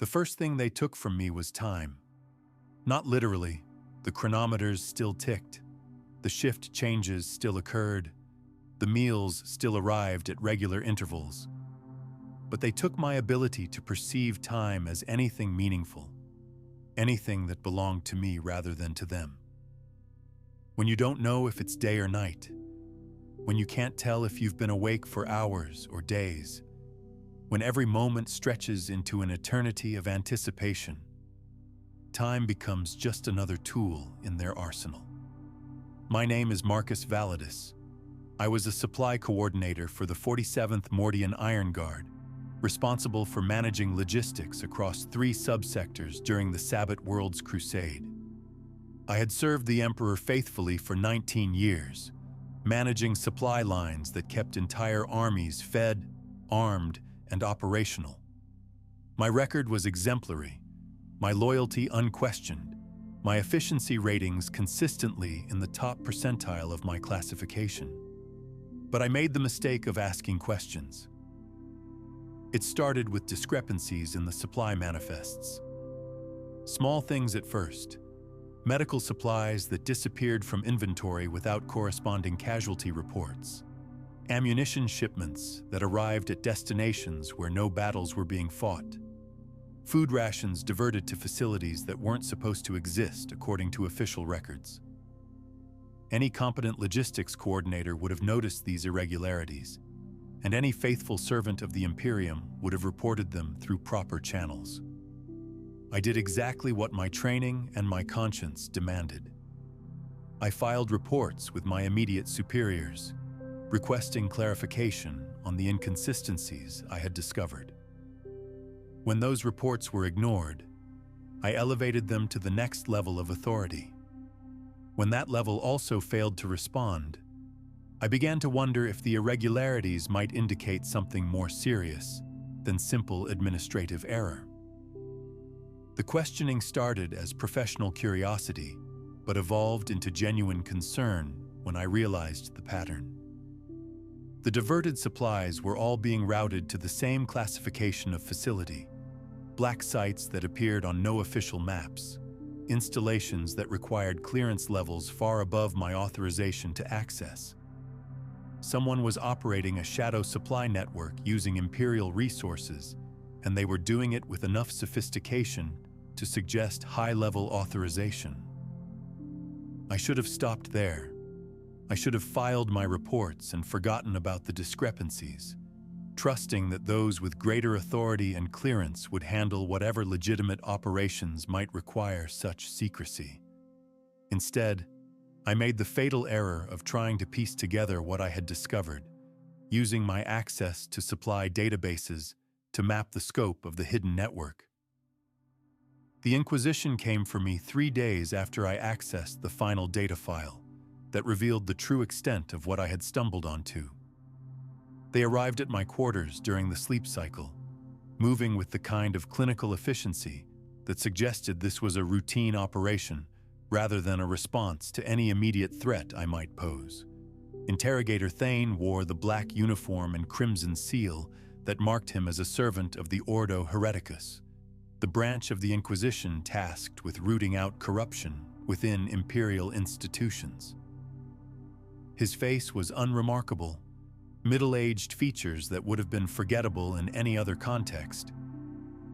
The first thing they took from me was time. Not literally, the chronometers still ticked, the shift changes still occurred, the meals still arrived at regular intervals. But they took my ability to perceive time as anything meaningful, anything that belonged to me rather than to them. When you don't know if it's day or night, when you can't tell if you've been awake for hours or days, when every moment stretches into an eternity of anticipation, time becomes just another tool in their arsenal. My name is Marcus Validus. I was a supply coordinator for the 47th Mordian Iron Guard, responsible for managing logistics across 3 subsectors during the Sabbat Worlds Crusade. I had served the Emperor faithfully for 19 years, managing supply lines that kept entire armies fed, armed, and operational. My record was exemplary, my loyalty unquestioned, my efficiency ratings consistently in the top percentile of my classification. But I made the mistake of asking questions. It started with discrepancies in the supply manifests. Small things at first. Medical supplies that disappeared from inventory without corresponding casualty reports. Ammunition shipments that arrived at destinations where no battles were being fought. Food rations diverted to facilities that weren't supposed to exist according to official records. Any competent logistics coordinator would have noticed these irregularities, and any faithful servant of the Imperium would have reported them through proper channels. I did exactly what my training and my conscience demanded. I filed reports with my immediate superiors, requesting clarification on the inconsistencies I had discovered. When those reports were ignored, I elevated them to the next level of authority. When that level also failed to respond, I began to wonder if the irregularities might indicate something more serious than simple administrative error. The questioning started as professional curiosity, but evolved into genuine concern when I realized the pattern. The diverted supplies were all being routed to the same classification of facility, black sites that appeared on no official maps, installations that required clearance levels far above my authorization to access. Someone was operating a shadow supply network using Imperial resources, and they were doing it with enough sophistication to suggest high-level authorization. I should have stopped there. I should have filed my reports and forgotten about the discrepancies, trusting that those with greater authority and clearance would handle whatever legitimate operations might require such secrecy. Instead, I made the fatal error of trying to piece together what I had discovered, using my access to supply databases to map the scope of the hidden network. The Inquisition came for me 3 days after I accessed the final data file that revealed the true extent of what I had stumbled onto. They arrived at my quarters during the sleep cycle, moving with the kind of clinical efficiency that suggested this was a routine operation rather than a response to any immediate threat I might pose. Interrogator Thane wore the black uniform and crimson seal that marked him as a servant of the Ordo Hereticus, the branch of the Inquisition tasked with rooting out corruption within imperial institutions. His face was unremarkable, middle-aged features that would have been forgettable in any other context,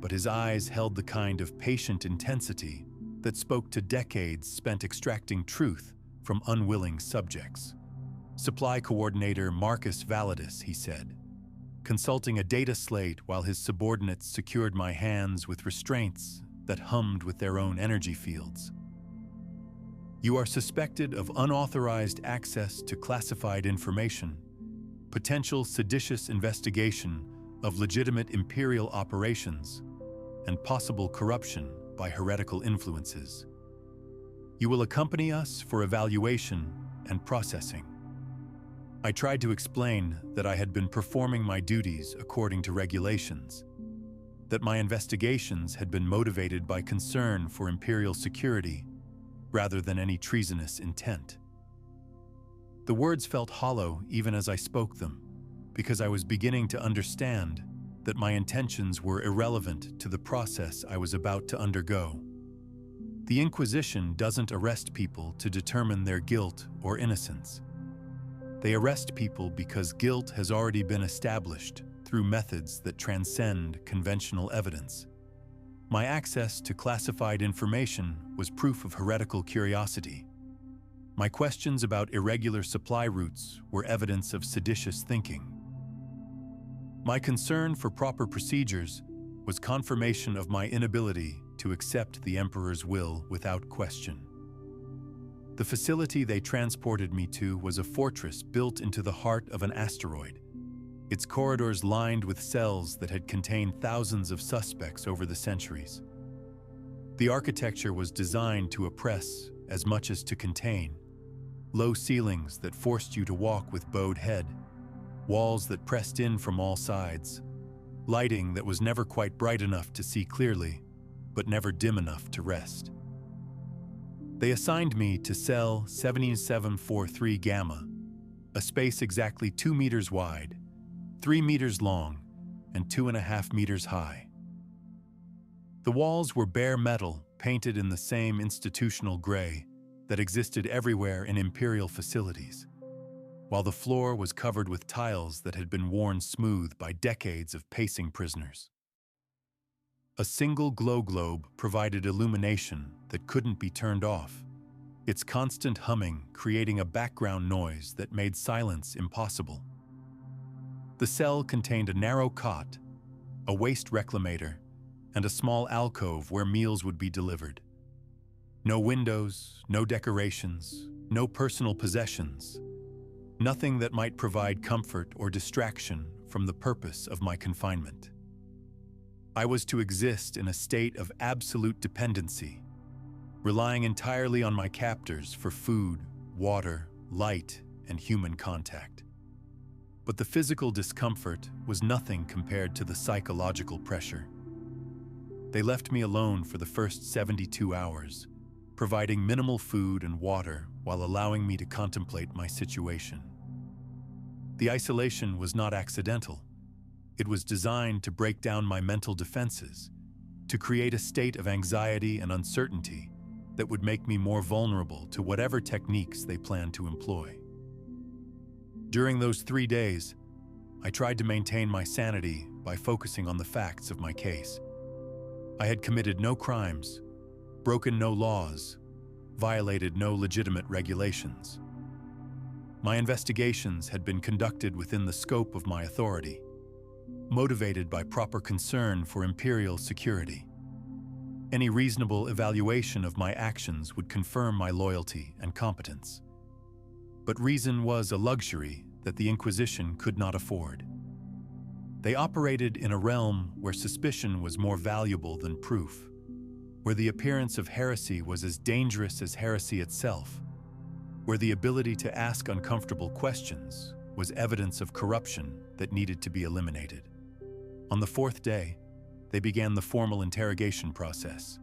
but his eyes held the kind of patient intensity that spoke to decades spent extracting truth from unwilling subjects. Supply coordinator Marcus Validus, he said, consulting a data slate while his subordinates secured my hands with restraints that hummed with their own energy fields. You are suspected of unauthorized access to classified information, potential seditious investigation of legitimate imperial operations, and possible corruption by heretical influences. You will accompany us for evaluation and processing. I tried to explain that I had been performing my duties according to regulations, that my investigations had been motivated by concern for imperial security rather than any treasonous intent. The words felt hollow even as I spoke them, because I was beginning to understand that my intentions were irrelevant to the process I was about to undergo. The Inquisition doesn't arrest people to determine their guilt or innocence. They arrest people because guilt has already been established through methods that transcend conventional evidence. My access to classified information was proof of heretical curiosity. My questions about irregular supply routes were evidence of seditious thinking. My concern for proper procedures was confirmation of my inability to accept the Emperor's will without question. The facility they transported me to was a fortress built into the heart of an asteroid, its corridors lined with cells that had contained thousands of suspects over the centuries. The architecture was designed to oppress as much as to contain. Low ceilings that forced you to walk with bowed head, walls that pressed in from all sides, lighting that was never quite bright enough to see clearly, but never dim enough to rest. They assigned me to cell 7743 Gamma, a space exactly 2 meters wide, 3 meters long, and 2.5 meters high. The walls were bare metal painted in the same institutional gray that existed everywhere in Imperial facilities, while the floor was covered with tiles that had been worn smooth by decades of pacing prisoners. A single glow globe provided illumination that couldn't be turned off, its constant humming creating a background noise that made silence impossible. The cell contained a narrow cot, a waste reclamator, and a small alcove where meals would be delivered. No windows, no decorations, no personal possessions, nothing that might provide comfort or distraction from the purpose of my confinement. I was to exist in a state of absolute dependency, relying entirely on my captors for food, water, light, and human contact. But the physical discomfort was nothing compared to the psychological pressure. They left me alone for the first 72 hours, providing minimal food and water while allowing me to contemplate my situation. The isolation was not accidental. It was designed to break down my mental defenses, to create a state of anxiety and uncertainty that would make me more vulnerable to whatever techniques they planned to employ. During those 3 days, I tried to maintain my sanity by focusing on the facts of my case. I had committed no crimes, broken no laws, violated no legitimate regulations. My investigations had been conducted within the scope of my authority, motivated by proper concern for imperial security. Any reasonable evaluation of my actions would confirm my loyalty and competence. But reason was a luxury that the Inquisition could not afford. They operated in a realm where suspicion was more valuable than proof, where the appearance of heresy was as dangerous as heresy itself, where the ability to ask uncomfortable questions was evidence of corruption that needed to be eliminated. On the 4th day, they began the formal interrogation process.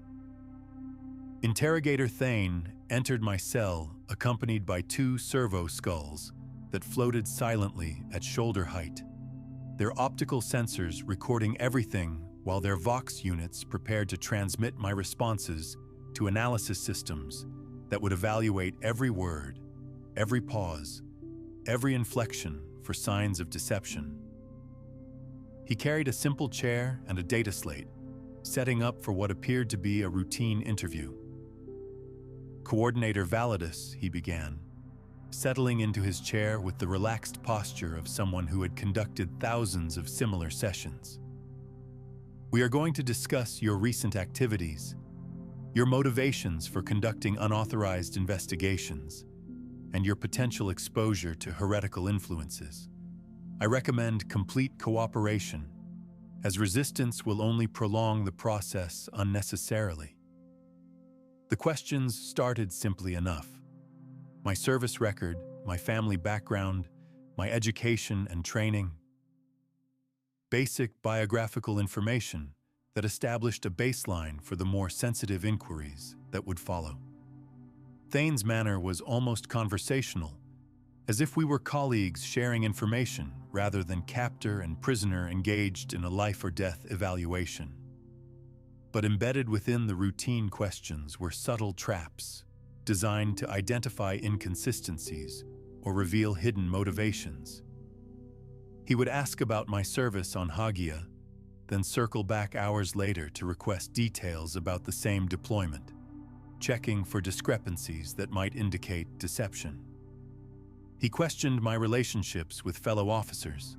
Interrogator Thane entered my cell accompanied by 2 servo skulls that floated silently at shoulder height, their optical sensors recording everything while their Vox units prepared to transmit my responses to analysis systems that would evaluate every word, every pause, every inflection for signs of deception. He carried a simple chair and a data slate, setting up for what appeared to be a routine interview. Coordinator Validus, he began, settling into his chair with the relaxed posture of someone who had conducted thousands of similar sessions. We are going to discuss your recent activities, your motivations for conducting unauthorized investigations, and your potential exposure to heretical influences. I recommend complete cooperation, as resistance will only prolong the process unnecessarily. The questions started simply enough. My service record, my family background, my education and training. Basic biographical information that established a baseline for the more sensitive inquiries that would follow. Thane's manner was almost conversational, as if we were colleagues sharing information rather than captor and prisoner engaged in a life-or-death evaluation. But embedded within the routine questions were subtle traps designed to identify inconsistencies or reveal hidden motivations. He would ask about my service on Hagia, then circle back hours later to request details about the same deployment, checking for discrepancies that might indicate deception. He questioned my relationships with fellow officers,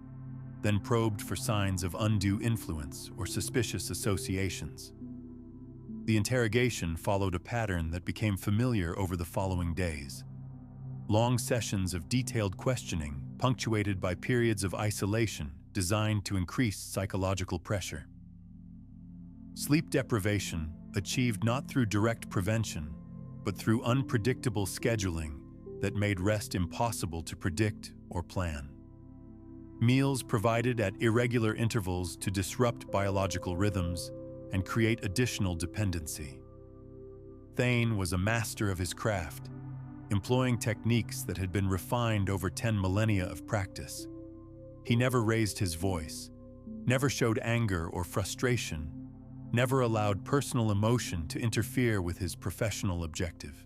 then probed for signs of undue influence or suspicious associations. The interrogation followed a pattern that became familiar over the following days. Long sessions of detailed questioning, punctuated by periods of isolation designed to increase psychological pressure. Sleep deprivation, achieved not through direct prevention, but through unpredictable scheduling that made rest impossible to predict or plan. Meals provided at irregular intervals to disrupt biological rhythms and create additional dependency. Thane was a master of his craft, employing techniques that had been refined over 10 millennia of practice. He never raised his voice, never showed anger or frustration, never allowed personal emotion to interfere with his professional objective.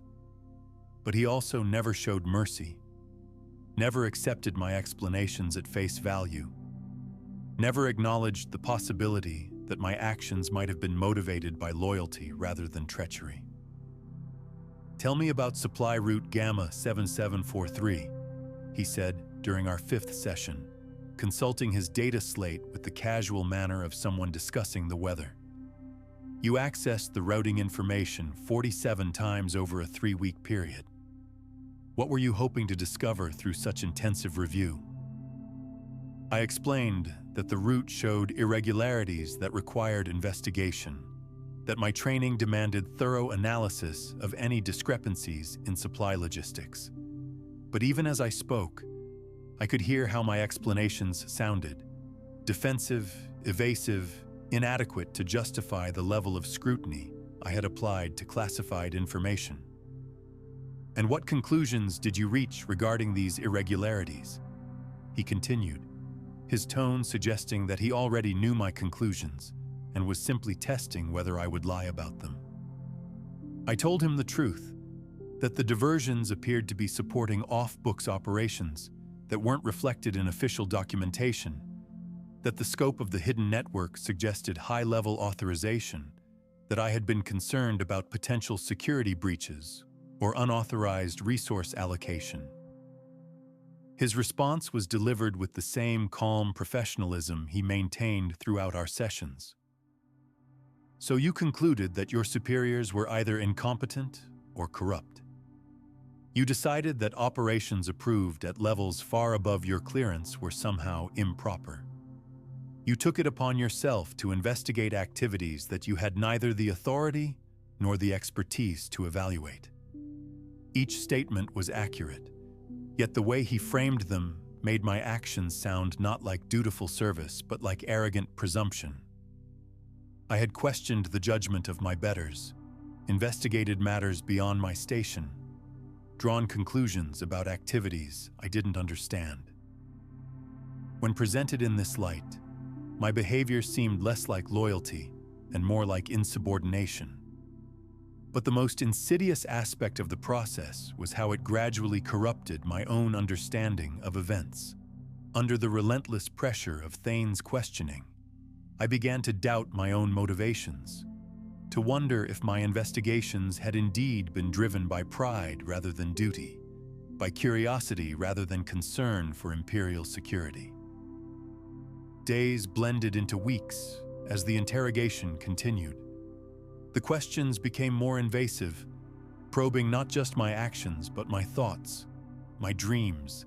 But he also never showed mercy, never accepted my explanations at face value, never acknowledged the possibility that my actions might have been motivated by loyalty rather than treachery. "Tell me about supply route Gamma 7743, he said during our 5th session, consulting his data slate with the casual manner of someone discussing the weather. "You accessed the routing information 47 times over a 3-week period. What were you hoping to discover through such intensive review?" I explained that the route showed irregularities that required investigation, that my training demanded thorough analysis of any discrepancies in supply logistics. But even as I spoke, I could hear how my explanations sounded: defensive, evasive, inadequate to justify the level of scrutiny I had applied to classified information. "And what conclusions did you reach regarding these irregularities?" he continued, his tone suggesting that he already knew my conclusions and was simply testing whether I would lie about them. I told him the truth, that the diversions appeared to be supporting off-books operations that weren't reflected in official documentation, that the scope of the hidden network suggested high-level authorization, that I had been concerned about potential security breaches or unauthorized resource allocation. His response was delivered with the same calm professionalism he maintained throughout our sessions. "So you concluded that your superiors were either incompetent or corrupt. You decided that operations approved at levels far above your clearance were somehow improper. You took it upon yourself to investigate activities that you had neither the authority nor the expertise to evaluate." Each statement was accurate, yet the way he framed them made my actions sound not like dutiful service but like arrogant presumption. I had questioned the judgment of my betters, investigated matters beyond my station, drawn conclusions about activities I didn't understand. When presented in this light, my behavior seemed less like loyalty and more like insubordination. But the most insidious aspect of the process was how it gradually corrupted my own understanding of events. Under the relentless pressure of Thane's questioning, I began to doubt my own motivations, to wonder if my investigations had indeed been driven by pride rather than duty, by curiosity rather than concern for Imperial security. Days blended into weeks as the interrogation continued. The questions became more invasive, probing not just my actions but my thoughts, my dreams,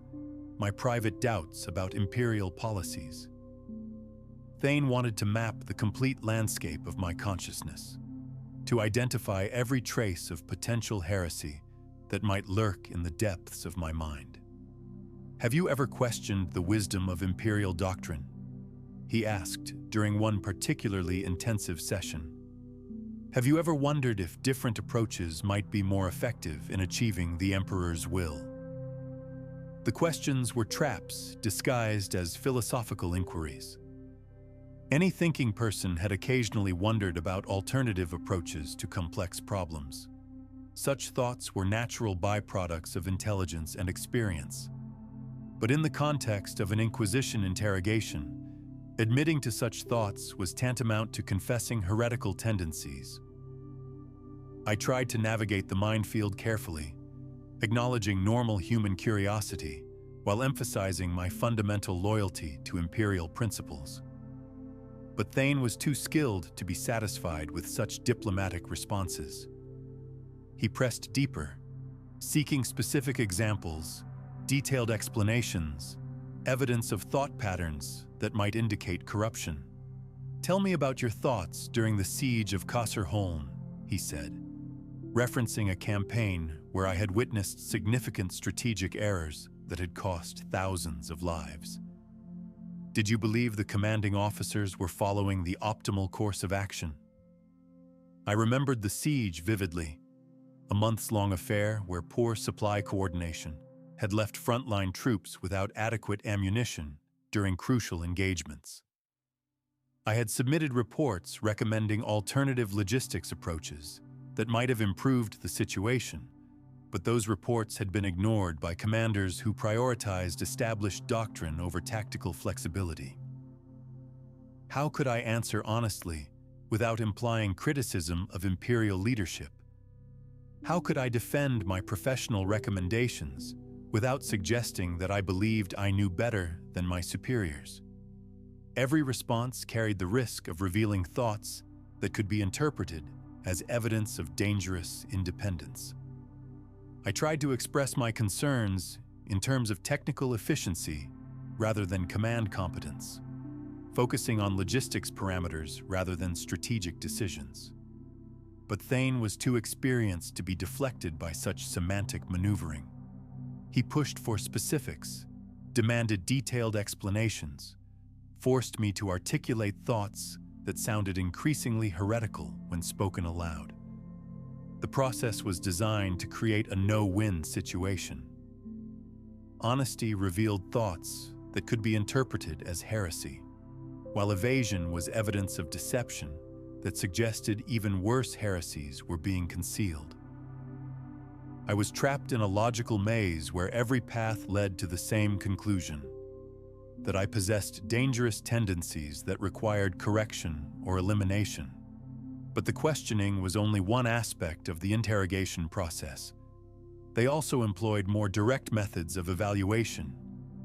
my private doubts about Imperial policies. Thane wanted to map the complete landscape of my consciousness, to identify every trace of potential heresy that might lurk in the depths of my mind. "Have you ever questioned the wisdom of Imperial doctrine?" he asked during one particularly intensive session. "Have you ever wondered if different approaches might be more effective in achieving the Emperor's will?" The questions were traps disguised as philosophical inquiries. Any thinking person had occasionally wondered about alternative approaches to complex problems. Such thoughts were natural byproducts of intelligence and experience. But in the context of an Inquisition interrogation, admitting to such thoughts was tantamount to confessing heretical tendencies. I tried to navigate the minefield carefully, acknowledging normal human curiosity while emphasizing my fundamental loyalty to imperial principles. But Thane was too skilled to be satisfied with such diplomatic responses. He pressed deeper, seeking specific examples, detailed explanations, evidence of thought patterns that might indicate corruption. "Tell me about your thoughts during the siege of Kasserholm," he said, referencing a campaign where I had witnessed significant strategic errors that had cost thousands of lives. "Did you believe the commanding officers were following the optimal course of action?" I remembered the siege vividly, a months-long affair where poor supply coordination had left frontline troops without adequate ammunition during crucial engagements. I had submitted reports recommending alternative logistics approaches that might have improved the situation, but those reports had been ignored by commanders who prioritized established doctrine over tactical flexibility. How could I answer honestly without implying criticism of imperial leadership? How could I defend my professional recommendations without suggesting that I believed I knew better than my superiors? Every response carried the risk of revealing thoughts that could be interpreted as evidence of dangerous independence. I tried to express my concerns in terms of technical efficiency rather than command competence, focusing on logistics parameters rather than strategic decisions. But Thane was too experienced to be deflected by such semantic maneuvering. He pushed for specifics, demanded detailed explanations, forced me to articulate thoughts that sounded increasingly heretical when spoken aloud. The process was designed to create a no-win situation. Honesty revealed thoughts that could be interpreted as heresy, while evasion was evidence of deception that suggested even worse heresies were being concealed. I was trapped in a logical maze where every path led to the same conclusion: that I possessed dangerous tendencies that required correction or elimination. But the questioning was only one aspect of the interrogation process. They also employed more direct methods of evaluation,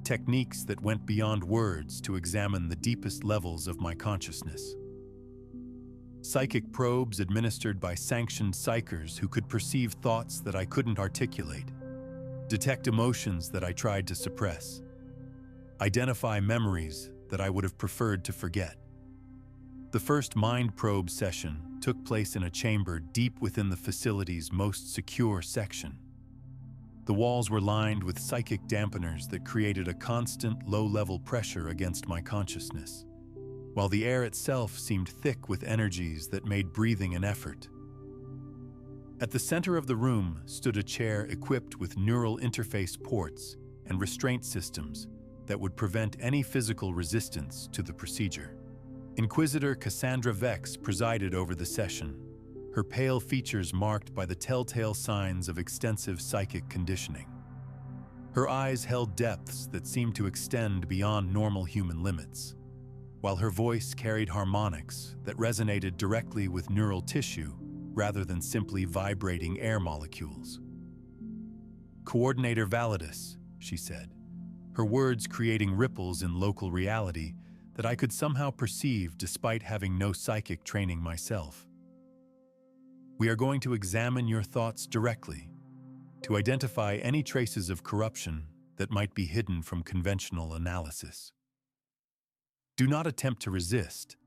techniques that went beyond words to examine the deepest levels of my consciousness. Psychic probes administered by sanctioned psychers who could perceive thoughts that I couldn't articulate, detect emotions that I tried to suppress, identify memories that I would have preferred to forget. The first mind probe session took place in a chamber deep within the facility's most secure section. The walls were lined with psychic dampeners that created a constant low-level pressure against my consciousness, while the air itself seemed thick with energies that made breathing an effort. At the center of the room stood a chair equipped with neural interface ports and restraint systems that would prevent any physical resistance to the procedure. Inquisitor Cassandra Vex presided over the session, her pale features marked by the telltale signs of extensive psychic conditioning. Her eyes held depths that seemed to extend beyond normal human limits, while her voice carried harmonics that resonated directly with neural tissue rather than simply vibrating air molecules. "Coordinator Validus," she said, her words creating ripples in local reality that I could somehow perceive despite having no psychic training myself. "We are going to examine your thoughts directly, to identify any traces of corruption that might be hidden from conventional analysis. Do not attempt to resist.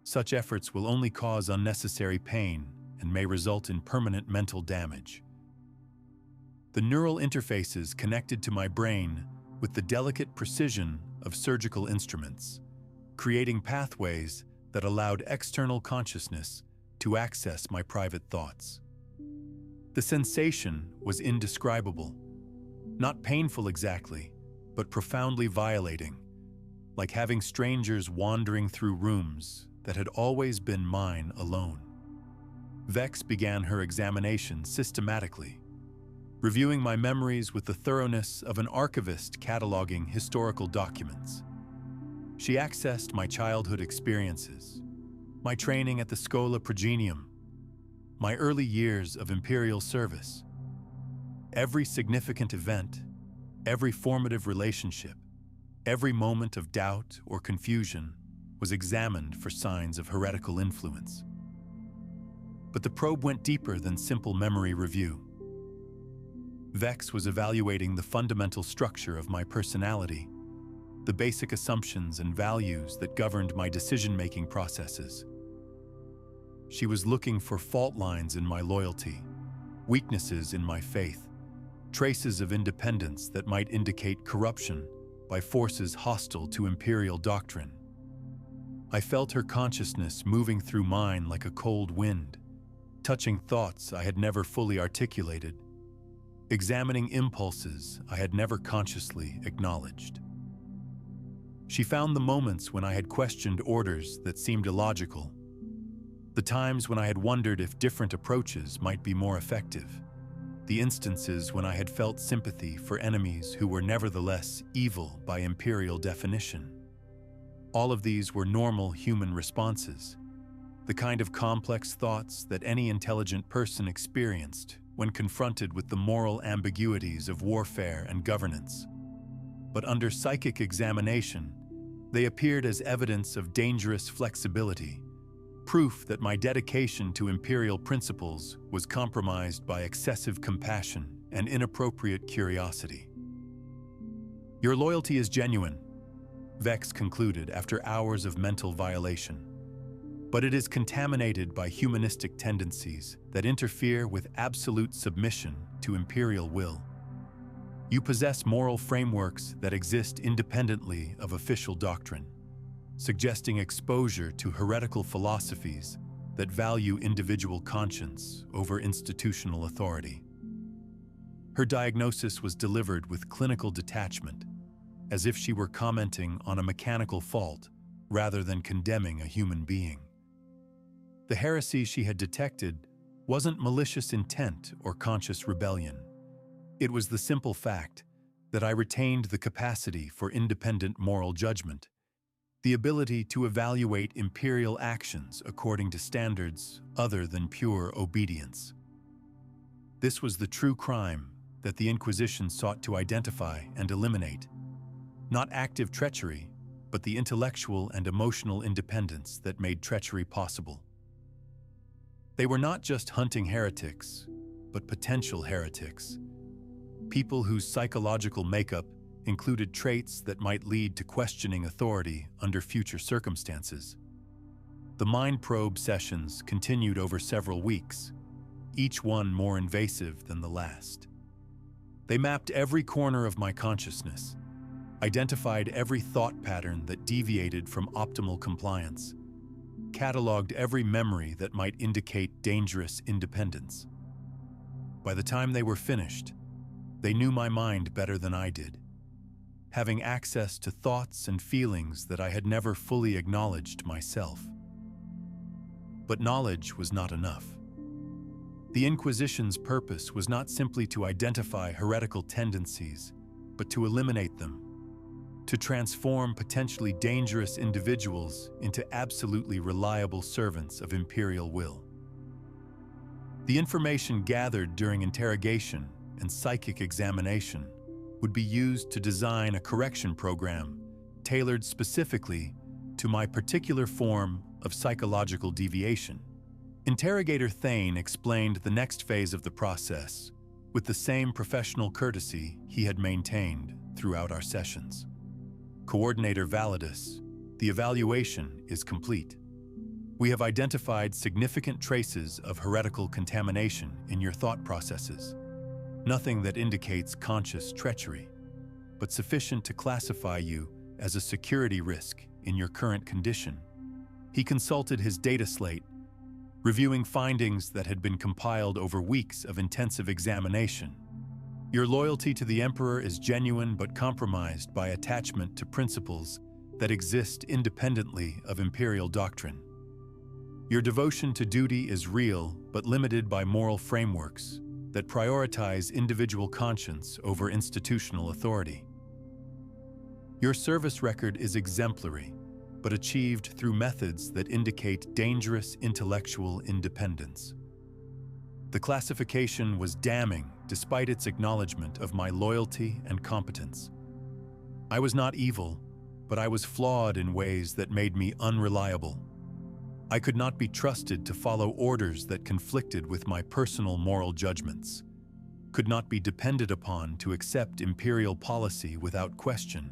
Such efforts will only cause unnecessary pain and may result in permanent mental damage." The neural interfaces connected to my brain with the delicate precision of surgical instruments, creating pathways that allowed external consciousness to access my private thoughts. The sensation was indescribable. Not painful exactly, but profoundly violating, like having strangers wandering through rooms that had always been mine alone. Vex began her examination systematically, reviewing my memories with the thoroughness of an archivist cataloging historical documents. She accessed my childhood experiences, my training at the Schola Progenium, my early years of imperial service. Every significant event, every formative relationship, every moment of doubt or confusion was examined for signs of heretical influence. But the probe went deeper than simple memory review. Vex was evaluating the fundamental structure of my personality, the basic assumptions and values that governed my decision-making processes. She was looking for fault lines in my loyalty, weaknesses in my faith, traces of independence that might indicate corruption by forces hostile to imperial doctrine. I felt her consciousness moving through mine like a cold wind, touching thoughts I had never fully articulated, examining impulses I had never consciously acknowledged. She found the moments when I had questioned orders that seemed illogical, the times when I had wondered if different approaches might be more effective, the instances when I had felt sympathy for enemies who were nevertheless evil by imperial definition. All of these were normal human responses, the kind of complex thoughts that any intelligent person experienced when confronted with the moral ambiguities of warfare and governance. But under psychic examination, they appeared as evidence of dangerous flexibility, proof that my dedication to imperial principles was compromised by excessive compassion and inappropriate curiosity. Your loyalty is genuine, Vex concluded after hours of mental violation, but it is contaminated by humanistic tendencies that interfere with absolute submission to imperial will. You possess moral frameworks that exist independently of official doctrine, suggesting exposure to heretical philosophies that value individual conscience over institutional authority. Her diagnosis was delivered with clinical detachment, as if she were commenting on a mechanical fault rather than condemning a human being. The heresy she had detected wasn't malicious intent or conscious rebellion. It was the simple fact that I retained the capacity for independent moral judgment, the ability to evaluate imperial actions according to standards other than pure obedience. This was the true crime that the Inquisition sought to identify and eliminate. Not active treachery, but the intellectual and emotional independence that made treachery possible. They were not just hunting heretics, but potential heretics. People whose psychological makeup included traits that might lead to questioning authority under future circumstances. The mind probe sessions continued over several weeks, each one more invasive than the last. They mapped every corner of my consciousness, identified every thought pattern that deviated from optimal compliance, cataloged every memory that might indicate dangerous independence. By the time they were finished, they knew my mind better than I did, having access to thoughts and feelings that I had never fully acknowledged myself. But knowledge was not enough. The Inquisition's purpose was not simply to identify heretical tendencies, but to eliminate them, to transform potentially dangerous individuals into absolutely reliable servants of imperial will. The information gathered during interrogation and psychic examination would be used to design a correction program tailored specifically to my particular form of psychological deviation. Interrogator Thane explained the next phase of the process with the same professional courtesy he had maintained throughout our sessions. Coordinator Validus, the evaluation is complete. We have identified significant traces of heretical contamination in your thought processes. Nothing that indicates conscious treachery, but sufficient to classify you as a security risk in your current condition. He consulted his data slate, reviewing findings that had been compiled over weeks of intensive examination. Your loyalty to the Emperor is genuine but compromised by attachment to principles that exist independently of imperial doctrine. Your devotion to duty is real but limited by moral frameworks that prioritize individual conscience over institutional authority. Your service record is exemplary, but achieved through methods that indicate dangerous intellectual independence. The classification was damning despite its acknowledgement of my loyalty and competence. I was not evil, but I was flawed in ways that made me unreliable. I could not be trusted to follow orders that conflicted with my personal moral judgments, could not be depended upon to accept imperial policy without question,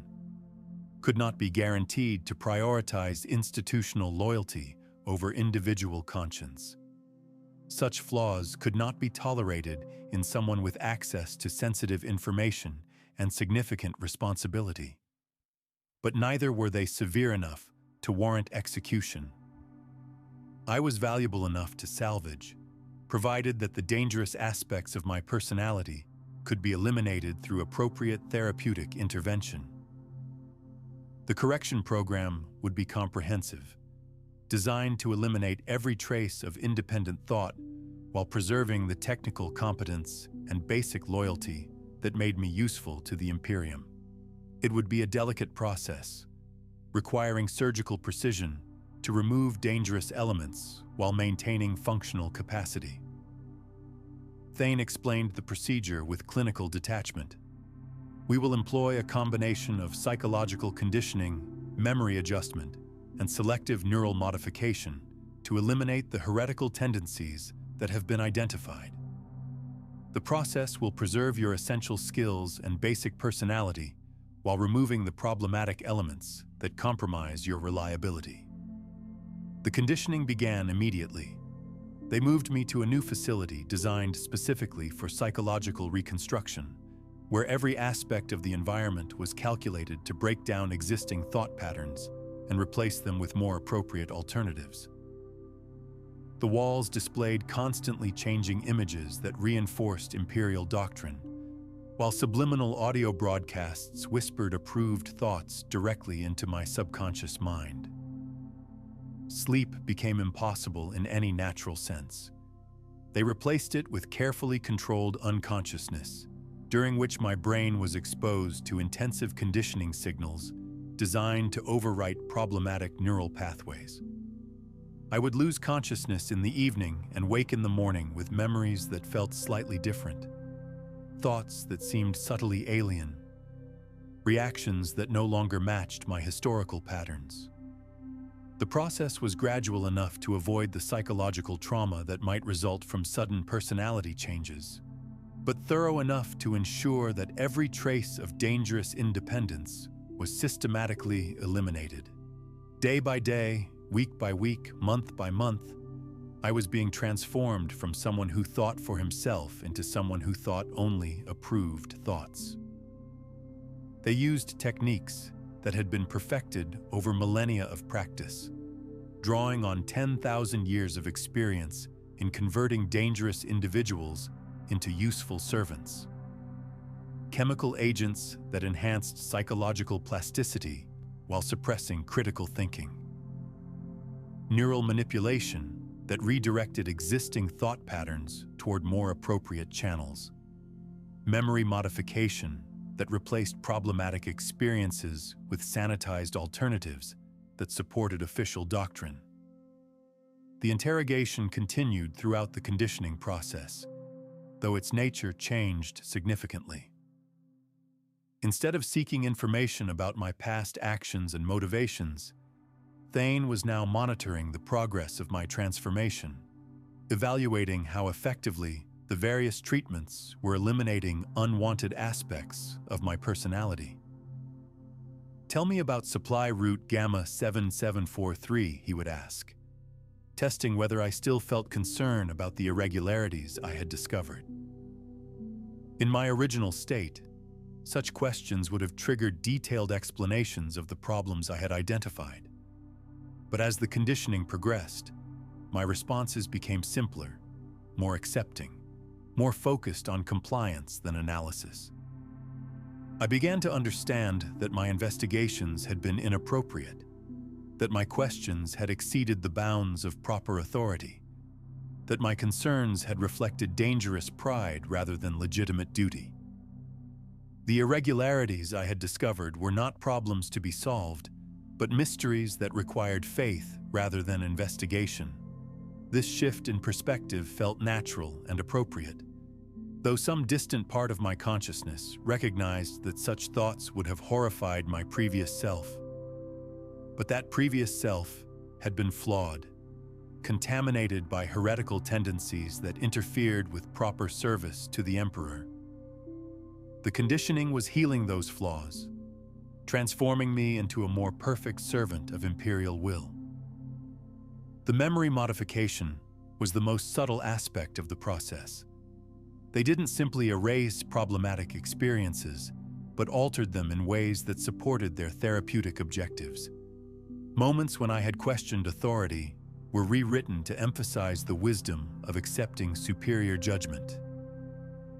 could not be guaranteed to prioritize institutional loyalty over individual conscience. Such flaws could not be tolerated in someone with access to sensitive information and significant responsibility. But neither were they severe enough to warrant execution. I was valuable enough to salvage, provided that the dangerous aspects of my personality could be eliminated through appropriate therapeutic intervention. The correction program would be comprehensive, designed to eliminate every trace of independent thought while preserving the technical competence and basic loyalty that made me useful to the Imperium. It would be a delicate process, requiring surgical precision to remove dangerous elements while maintaining functional capacity. Thane explained the procedure with clinical detachment. We will employ a combination of psychological conditioning, memory adjustment, and selective neural modification to eliminate the heretical tendencies that have been identified. The process will preserve your essential skills and basic personality while removing the problematic elements that compromise your reliability. The conditioning began immediately. They moved me to a new facility designed specifically for psychological reconstruction, where every aspect of the environment was calculated to break down existing thought patterns and replace them with more appropriate alternatives. The walls displayed constantly changing images that reinforced imperial doctrine, while subliminal audio broadcasts whispered approved thoughts directly into my subconscious mind. Sleep became impossible in any natural sense. They replaced it with carefully controlled unconsciousness, during which my brain was exposed to intensive conditioning signals designed to overwrite problematic neural pathways. I would lose consciousness in the evening and wake in the morning with memories that felt slightly different, thoughts that seemed subtly alien, reactions that no longer matched my historical patterns. The process was gradual enough to avoid the psychological trauma that might result from sudden personality changes, but thorough enough to ensure that every trace of dangerous independence was systematically eliminated. Day by day, week by week, month by month, I was being transformed from someone who thought for himself into someone who thought only approved thoughts. They used techniques that had been perfected over millennia of practice, drawing on 10,000 years of experience in converting dangerous individuals into useful servants. Chemical agents that enhanced psychological plasticity while suppressing critical thinking. Neural manipulation that redirected existing thought patterns toward more appropriate channels. Memory modification that replaced problematic experiences with sanitized alternatives that supported official doctrine. The interrogation continued throughout the conditioning process, though its nature changed significantly. Instead of seeking information about my past actions and motivations, Thane was now monitoring the progress of my transformation, evaluating how effectively the various treatments were eliminating unwanted aspects of my personality. "Tell me about supply route Gamma 7743, he would ask, testing whether I still felt concern about the irregularities I had discovered. In my original state, such questions would have triggered detailed explanations of the problems I had identified. But as the conditioning progressed, my responses became simpler, more accepting. more focused on compliance than analysis. I began to understand that my investigations had been inappropriate, that my questions had exceeded the bounds of proper authority, that my concerns had reflected dangerous pride rather than legitimate duty. The irregularities I had discovered were not problems to be solved, but mysteries that required faith rather than investigation. This shift in perspective felt natural and appropriate, though some distant part of my consciousness recognized that such thoughts would have horrified my previous self. But that previous self had been flawed, contaminated by heretical tendencies that interfered with proper service to the Emperor. The conditioning was healing those flaws, transforming me into a more perfect servant of Imperial will. The memory modification was the most subtle aspect of the process. They didn't simply erase problematic experiences, but altered them in ways that supported their therapeutic objectives. Moments when I had questioned authority were rewritten to emphasize the wisdom of accepting superior judgment.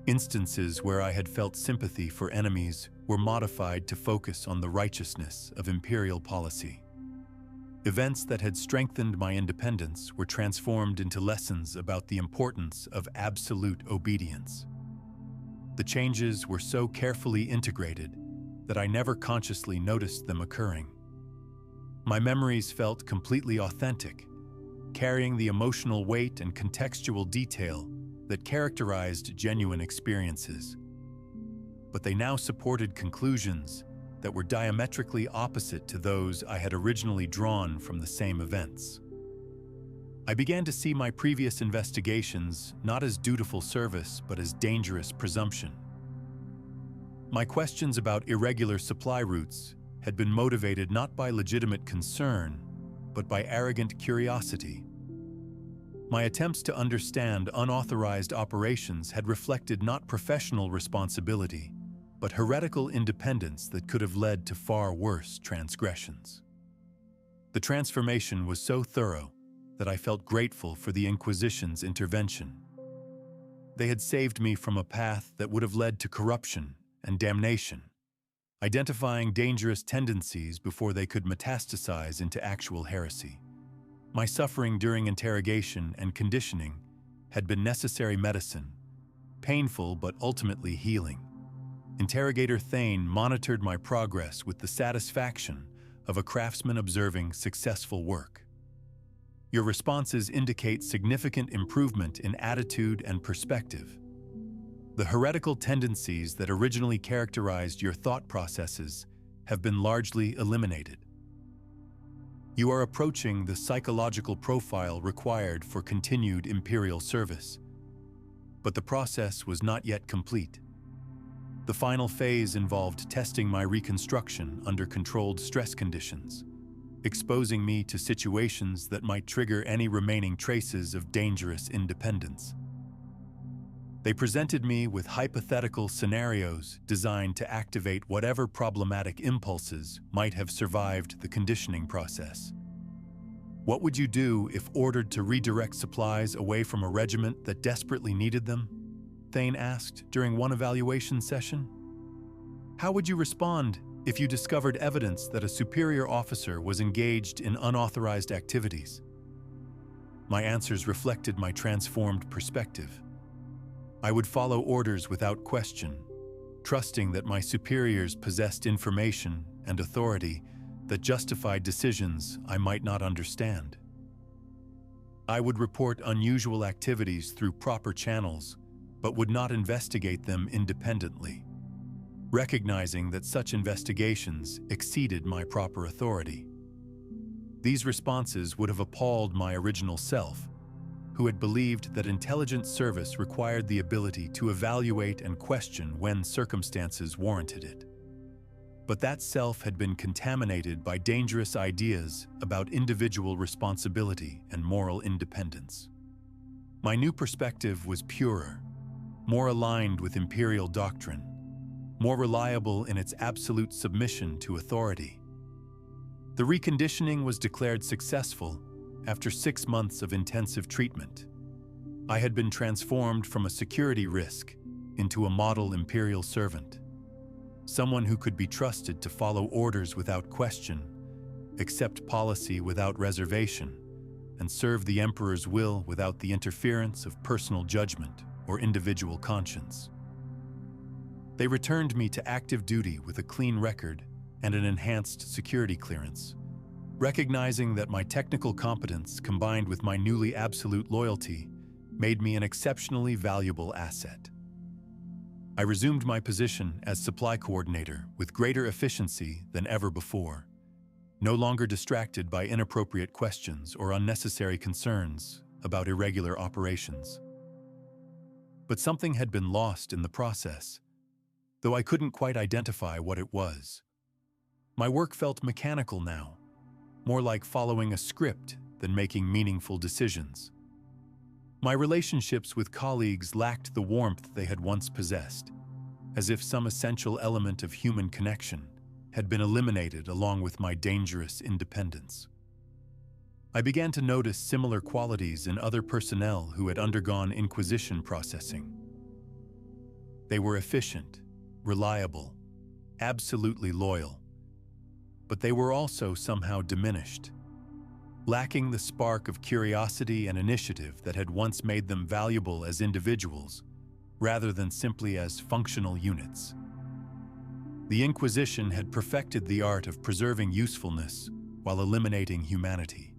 Instances where I had felt sympathy for enemies were modified to focus on the righteousness of imperial policy. Events that had strengthened my independence were transformed into lessons about the importance of absolute obedience. The changes were so carefully integrated that I never consciously noticed them occurring. My memories felt completely authentic, carrying the emotional weight and contextual detail that characterized genuine experiences. But they now supported conclusions that were diametrically opposite to those I had originally drawn from the same events. I began to see my previous investigations not as dutiful service, but as dangerous presumption. My questions about irregular supply routes had been motivated not by legitimate concern, but by arrogant curiosity. My attempts to understand unauthorized operations had reflected not professional responsibility, but heretical independence that could have led to far worse transgressions. The transformation was so thorough that I felt grateful for the Inquisition's intervention. They had saved me from a path that would have led to corruption and damnation, identifying dangerous tendencies before they could metastasize into actual heresy. My suffering during interrogation and conditioning had been necessary medicine, painful but ultimately healing. Interrogator Thane monitored my progress with the satisfaction of a craftsman observing successful work. Your responses indicate significant improvement in attitude and perspective. The heretical tendencies that originally characterized your thought processes have been largely eliminated. You are approaching the psychological profile required for continued imperial service. But the process was not yet complete. The final phase involved testing my reconstruction under controlled stress conditions, exposing me to situations that might trigger any remaining traces of dangerous independence. They presented me with hypothetical scenarios designed to activate whatever problematic impulses might have survived the conditioning process. What would you do if ordered to redirect supplies away from a regiment that desperately needed them? Thane asked during one evaluation session. How would you respond if you discovered evidence that a superior officer was engaged in unauthorized activities? My answers reflected my transformed perspective. I would follow orders without question, trusting that my superiors possessed information and authority that justified decisions I might not understand. I would report unusual activities through proper channels, but would not investigate them independently, recognizing that such investigations exceeded my proper authority. These responses would have appalled my original self, who had believed that intelligence service required the ability to evaluate and question when circumstances warranted it. But that self had been contaminated by dangerous ideas about individual responsibility and moral independence. My new perspective was purer, more aligned with imperial doctrine, more reliable in its absolute submission to authority. The reconditioning was declared successful after 6 months of intensive treatment. I had been transformed from a security risk into a model imperial servant, someone who could be trusted to follow orders without question, accept policy without reservation, and serve the Emperor's will without the interference of personal judgment or individual conscience. They returned me to active duty with a clean record and an enhanced security clearance, recognizing that my technical competence combined with my newly absolute loyalty made me an exceptionally valuable asset. I resumed my position as supply coordinator with greater efficiency than ever before, no longer distracted by inappropriate questions or unnecessary concerns about irregular operations. But something had been lost in the process, though I couldn't quite identify what it was. My work felt mechanical now, more like following a script than making meaningful decisions. My relationships with colleagues lacked the warmth they had once possessed, as if some essential element of human connection had been eliminated along with my dangerous independence. I began to notice similar qualities in other personnel who had undergone Inquisition processing. They were efficient, reliable, absolutely loyal, but they were also somehow diminished, lacking the spark of curiosity and initiative that had once made them valuable as individuals, rather than simply as functional units. The Inquisition had perfected the art of preserving usefulness while eliminating humanity,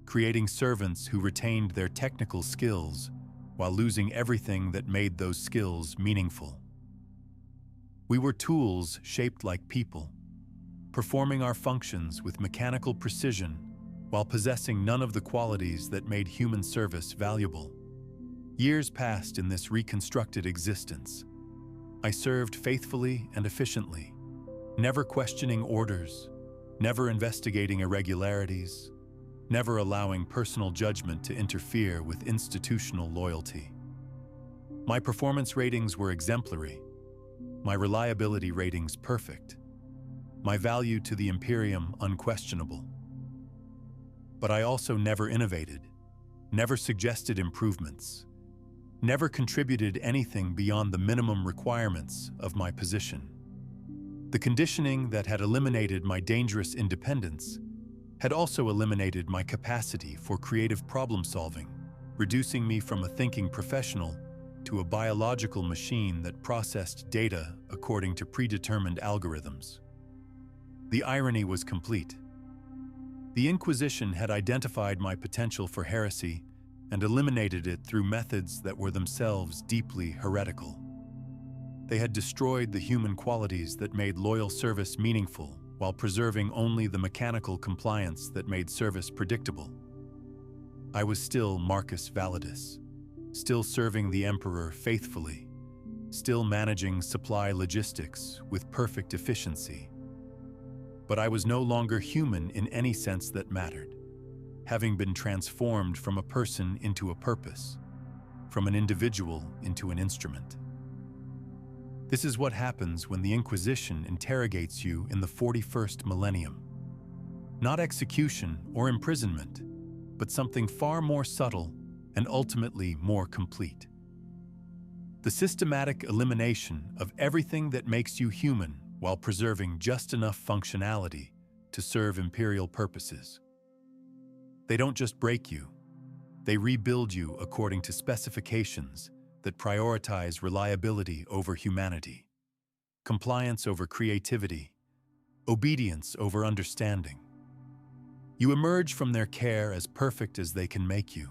creating servants who retained their technical skills while losing everything that made those skills meaningful. We were tools shaped like people, performing our functions with mechanical precision while possessing none of the qualities that made human service valuable. Years passed in this reconstructed existence. I served faithfully and efficiently, never questioning orders, never investigating irregularities, never allowing personal judgment to interfere with institutional loyalty. My performance ratings were exemplary, my reliability ratings perfect, my value to the Imperium unquestionable. But I also never innovated, never suggested improvements, never contributed anything beyond the minimum requirements of my position. The conditioning that had eliminated my dangerous independence had also eliminated my capacity for creative problem-solving, reducing me from a thinking professional to a biological machine that processed data according to predetermined algorithms. The irony was complete. The Inquisition had identified my potential for heresy and eliminated it through methods that were themselves deeply heretical. They had destroyed the human qualities that made loyal service meaningful while preserving only the mechanical compliance that made service predictable. I was still Marcus Validus, still serving the Emperor faithfully, still managing supply logistics with perfect efficiency. But I was no longer human in any sense that mattered, having been transformed from a person into a purpose, from an individual into an instrument. This is what happens when the Inquisition interrogates you in the 41st millennium. Not execution or imprisonment, but something far more subtle and ultimately more complete. The systematic elimination of everything that makes you human while preserving just enough functionality to serve imperial purposes. They don't just break you, they rebuild you according to specifications that prioritize reliability over humanity, compliance over creativity, obedience over understanding. You emerge from their care as perfect as they can make you,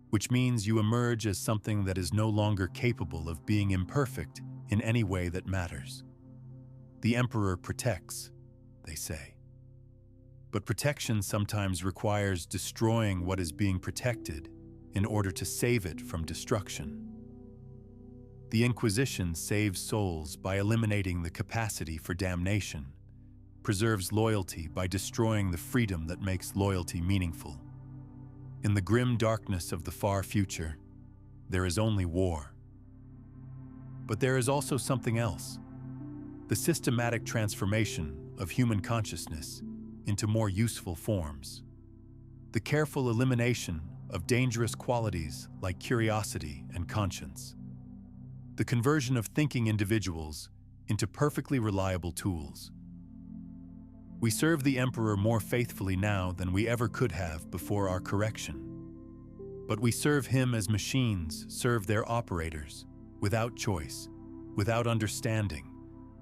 which means you emerge as something that is no longer capable of being imperfect in any way that matters. The Emperor protects, they say. But protection sometimes requires destroying what is being protected in order to save it from destruction. The Inquisition saves souls by eliminating the capacity for damnation, preserves loyalty by destroying the freedom that makes loyalty meaningful. In the grim darkness of the far future, there is only war. But there is also something else. The systematic transformation of human consciousness into more useful forms. The careful elimination of dangerous qualities like curiosity and conscience. The conversion of thinking individuals into perfectly reliable tools. We serve the Emperor more faithfully now than we ever could have before our correction. But we serve him as machines serve their operators, without choice, without understanding,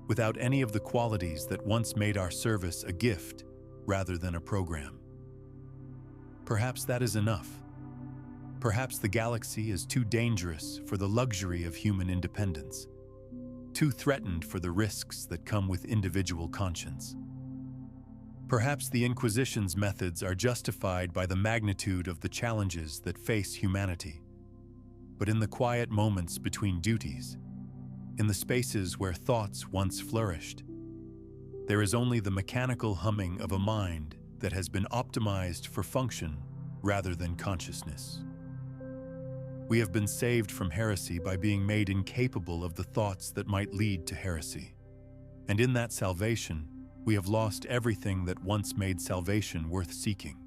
without any of the qualities that once made our service a gift rather than a program. Perhaps that is enough. Perhaps the galaxy is too dangerous for the luxury of human independence, too threatened for the risks that come with individual conscience. Perhaps the Inquisition's methods are justified by the magnitude of the challenges that face humanity. But in the quiet moments between duties, in the spaces where thoughts once flourished, there is only the mechanical humming of a mind that has been optimized for function rather than consciousness. We have been saved from heresy by being made incapable of the thoughts that might lead to heresy. And in that salvation, we have lost everything that once made salvation worth seeking.